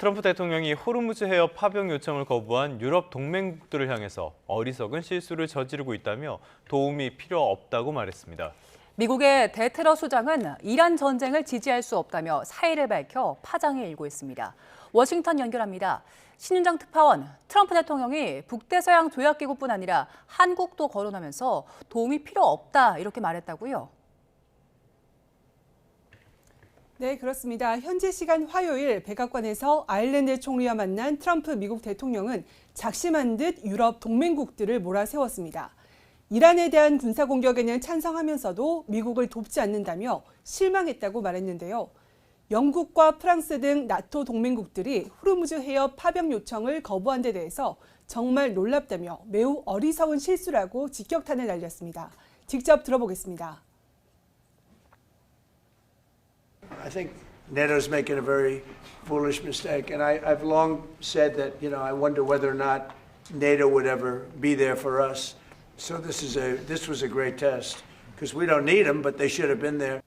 트럼프 대통령이 호르무즈 해협 파병 요청을 거부한 유럽 동맹국들을 향해서 어리석은 실수를 저지르고 있다며 도움이 필요 없다고 말했습니다. 미국의 데테러 수장은 이란 전쟁을 지지할 수 없다며 사의를 밝혀 파장이 일고 있습니다. 워싱턴 연결합니다. 신윤정 특파원, 트럼프 대통령이 북대서양 조약기구뿐 아니라 한국도 거론하면서 도움이 필요 없다 이렇게 말했다고요? 네, 그렇습니다. 현지 시간 화요일 백악관에서 아일랜드 총리와 만난 트럼프 미국 대통령은 작심한 듯 유럽 동맹국들을 몰아세웠습니다. 이란에 대한 군사 공격에는 찬성하면서도 미국을 돕지 않는다며 실망했다고 말했는데요. 영국과 프랑스 등 나토 동맹국들이 호르무즈 해협 파병 요청을 거부한 데 대해서 정말 놀랍다며 매우 어리석은 실수라고 직격탄을 날렸습니다. 직접 들어보겠습니다. I think NATO's making a very foolish mistake, and I've long said that, I wonder whether or not NATO would ever be there for us. So this was a great test, because we don't need them, but they should have been there.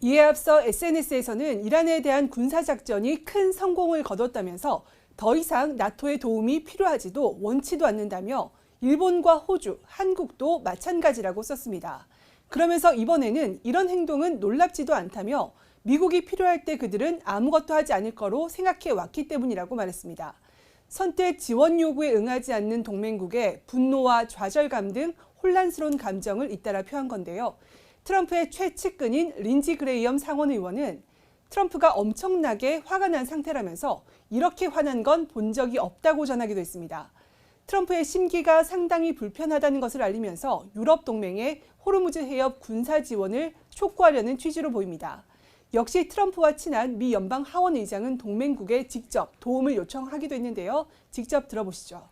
이에 앞서 SNS에서는 이란에 대한 군사작전이 큰 성공을 거뒀다면서 더 이상 나토의 도움이 필요하지도 원치도 않는다며 일본과 호주, 한국도 마찬가지라고 썼습니다. 그러면서 이번에는 이런 행동은 놀랍지도 않다며 미국이 필요할 때 그들은 아무것도 하지 않을 거로 생각해 왔기 때문이라고 말했습니다. 선뜻 지원 요구에 응하지 않는 동맹국의 분노와 좌절감 등 혼란스러운 감정을 잇따라 표한 건데요. 트럼프의 최측근인 린지 그레이엄 상원 의원은 트럼프가 엄청나게 화가 난 상태라면서 이렇게 화난 건 본 적이 없다고 전하기도 했습니다. 트럼프의 심기가 상당히 불편하다는 것을 알리면서 유럽 동맹에 호르무즈 해협 군사 지원을 촉구하려는 취지로 보입니다. 역시 트럼프와 친한 미 연방 하원 의장은 동맹국에 직접 도움을 요청하기도 했는데요. 직접 들어보시죠.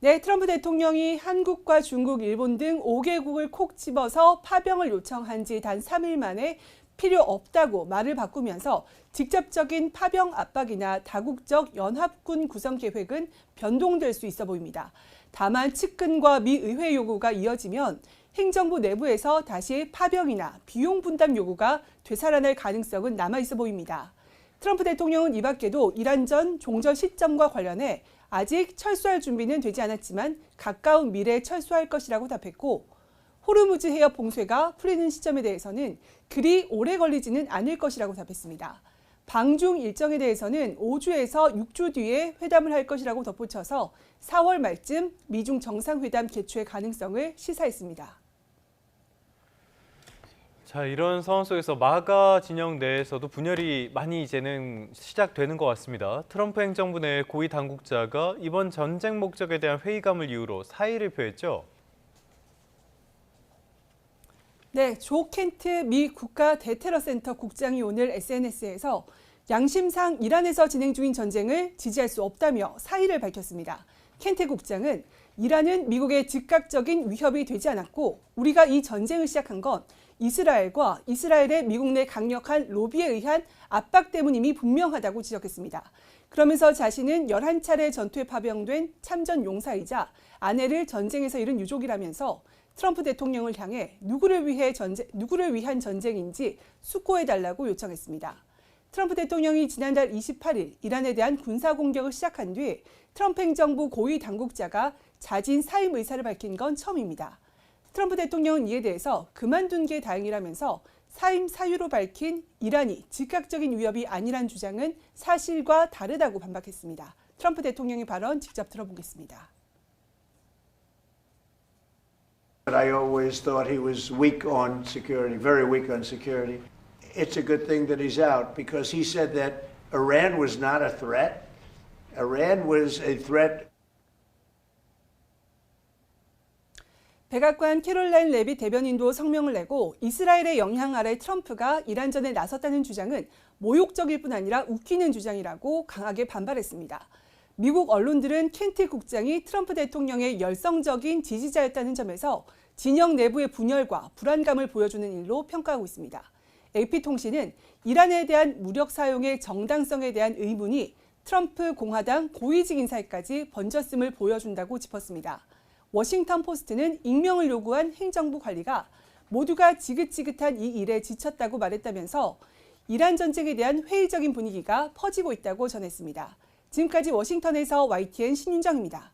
네, 트럼프 대통령이 한국과 중국, 일본 등 5개국을 콕 집어서 파병을 요청한 지 단 3일 만에 필요 없다고 말을 바꾸면서 직접적인 파병 압박이나 다국적 연합군 구성 계획은 변동될 수 있어 보입니다. 다만 측근과 미 의회 요구가 이어지면 행정부 내부에서 다시 파병이나 비용 분담 요구가 되살아날 가능성은 남아 있어 보입니다. 트럼프 대통령은 이 밖에도 이란전 종전 시점과 관련해 아직 철수할 준비는 되지 않았지만 가까운 미래에 철수할 것이라고 답했고 호르무즈 해협 봉쇄가 풀리는 시점에 대해서는 그리 오래 걸리지는 않을 것이라고 답했습니다. 방중 일정에 대해서는 5주에서 6주 뒤에 회담을 할 것이라고 덧붙여서 4월 말쯤 미중 정상회담 개최 가능성을 시사했습니다. 자, 이런 상황 속에서 마가 진영 내에서도 분열이 많이 이제는 시작되는 것 같습니다. 트럼프 행정부 내 고위 당국자가 이번 전쟁 목적에 대한 회의감을 이유로 사의를 표했죠. 네, 조 켄트 미 국가 대테러센터 국장이 오늘 SNS에서 양심상 이란에서 진행 중인 전쟁을 지지할 수 없다며 사의를 밝혔습니다. 켄트 국장은 이란은 미국의 즉각적인 위협이 되지 않았고 우리가 이 전쟁을 시작한 건 이스라엘과 이스라엘의 미국 내 강력한 로비에 의한 압박 때문임이 분명하다고 지적했습니다. 그러면서 자신은 11차례 전투에 파병된 참전 용사이자 아내를 전쟁에서 잃은 유족이라면서 트럼프 대통령을 향해 누구를 위한 전쟁인지 숙고해달라고 요청했습니다. 트럼프 대통령이 지난달 28일 이란에 대한 군사 공격을 시작한 뒤 트럼프 행정부 고위 당국자가 자진 사임 의사를 밝힌 건 처음입니다. 트럼프 대통령은 이에 대해서 그만둔 게 다행이라면서 사임 사유로 밝힌 이란이 즉각적인 위협이 아니란 주장은 사실과 다르다고 반박했습니다. 트럼프 대통령의 발언 직접 들어보겠습니다. I always thought he was weak on security, very weak on security. It's a good thing that he's out because he said that Iran was not a threat. Iran was a threat. 백악관 캐롤라인 레빗 대변인도 성명을 내고 이스라엘의 영향 아래 트럼프가 이란전에 나섰다는 주장은 모욕적일 뿐 아니라 웃기는 주장이라고 강하게 반발했습니다. 미국 언론들은 켄트 국장이 트럼프 대통령의 열성적인 지지자였다는 점에서 진영 내부의 분열과 불안감을 보여주는 일로 평가하고 있습니다. AP통신은 이란에 대한 무력 사용의 정당성에 대한 의문이 트럼프 공화당 고위직 인사에까지 번졌음을 보여준다고 짚었습니다. 워싱턴 포스트는 익명을 요구한 행정부 관리가 모두가 지긋지긋한 이 일에 지쳤다고 말했다면서 이란 전쟁에 대한 회의적인 분위기가 퍼지고 있다고 전했습니다. 지금까지 워싱턴에서 YTN 신윤정입니다.